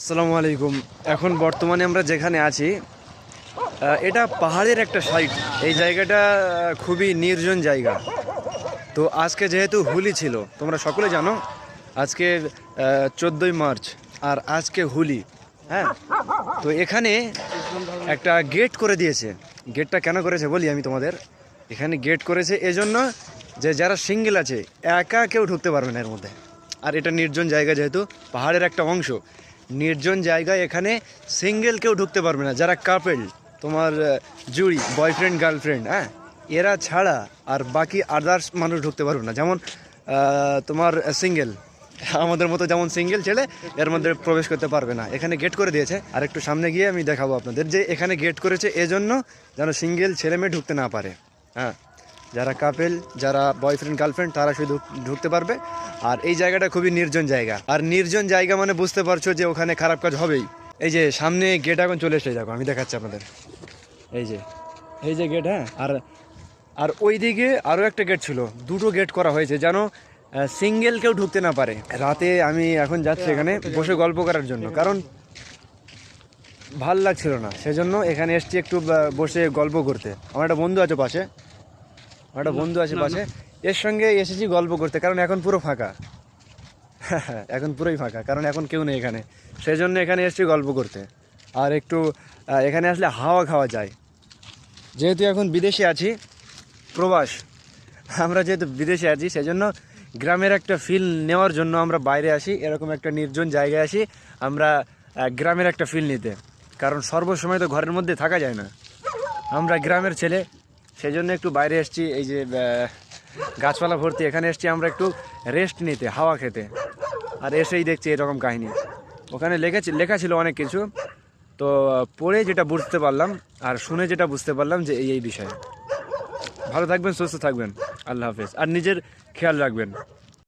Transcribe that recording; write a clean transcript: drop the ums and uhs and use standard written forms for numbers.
আসসালামু আলাইকুম। এখন বর্তমানে আমরা যেখানে আছি এটা পাহাড়ের একটা সাইট। এই জায়গাটা খুবই নির্জন জায়গা। তো আজকে যেহেতু হোলি ছিল, তোমরা সকলে জানো আজকে 14ই মার্চ, আর আজকে হোলি। হ্যাঁ, তো এখানে একটা গেট করে দিয়েছে। গেটটা কেন করেছে বলি আমি তোমাদের। এখানে গেট করেছে এজন্য যে যারা সিঙ্গেল আছে একা কেউ ঢুকতে পারবে না এর মধ্যে। আর এটা নির্জন জায়গা, যেহেতু পাহাড়ের একটা অংশ, নির্জন জায়গায় এখানে সিঙ্গেল কেউ ঢুকতে পারবে না। যারা কাপেল, তোমার জুড়ি, বয়ফ্রেন্ড গার্লফ্রেন্ড, হ্যাঁ, এরা ছাড়া আর বাকি আদার্স মানুষ ঢুকতে পারবে না। যেমন তোমার সিঙ্গেল, আমাদের মতো যেমন সিঙ্গেল ছেলে এর মধ্যে প্রবেশ করতে পারবে না। এখানে গেট করে দিয়েছে। আর একটু সামনে গিয়ে আমি দেখাবো আপনাদের যে এখানে গেট করেছে এজন্য যেন সিঙ্গেল ছেলে মেয়ে ঢুকতে না পারে। হ্যাঁ, যারা কাপেল, যারা বয়ফ্রেন্ড গার্লফ্রেন্ড, তারা শুধু ঢুকতে পারবে। আর এই জায়গাটা খুবই নির্জন জায়গা। আর নির্জন জায়গা মানে বুঝতে পারছো যে ওখানে খারাপ কাজ হবেই। এই যে সামনে গেট এখন চলে এসে, দেখো আমি দেখাচ্ছি আপনাদের। এই যে গেট। হ্যাঁ, আর আর ওই দিকে আরও একটা গেট ছিল। দুটো গেট করা হয়েছে যেন সিঙ্গেল কেউ ঢুকতে না পারে। রাতে আমি এখন যাচ্ছি এখানে বসে গল্প করার জন্য, কারণ ভাল লাগছিল না, সেজন্য এখানে এসছি একটু বসে গল্প করতে। আমার একটা বন্ধু আছে পাশে, এর সঙ্গে এসেছি গল্প করতে, কারণ এখন পুরো ফাঁকা। এখন পুরোই ফাঁকা, কারণ এখন কেউ নেই এখানে। সেই জন্য এখানে এসেছি গল্প করতে। আর একটু এখানে আসলে হাওয়া খাওয়া যায়। যেহেতু এখন বিদেশে আছি, প্রবাস, আমরা যেহেতু বিদেশে আছি, সেজন্য গ্রামের একটা ফিল নেওয়ার জন্য আমরা বাইরে আসি, এরকম একটা নির্জন জায়গায় আসি আমরা গ্রামের একটা ফিল নিতে। কারণ সর্বসময় তো ঘরের মধ্যে থাকা যায় না, আমরা গ্রামের ছেলে, সেই জন্য একটু বাইরে এসেছি। এই যে গাছপালা ভর্তি, এখানে এসেছি আমরা একটু রেস্ট নিতে, হাওয়া খেতে। আর এসেই দেখছি এরকম কাহিনী। ওখানে লেখা ছিল অনেক কিছু, তো পড়ে যেটা বুঝতে পারলাম আর শুনে যেটা বুঝতে পারলাম যে এই বিষয়ে। ভালো থাকবেন, সুস্থ থাকবেন, আল্লাহ হাফেজ। আর নিজের খেয়াল রাখবেন।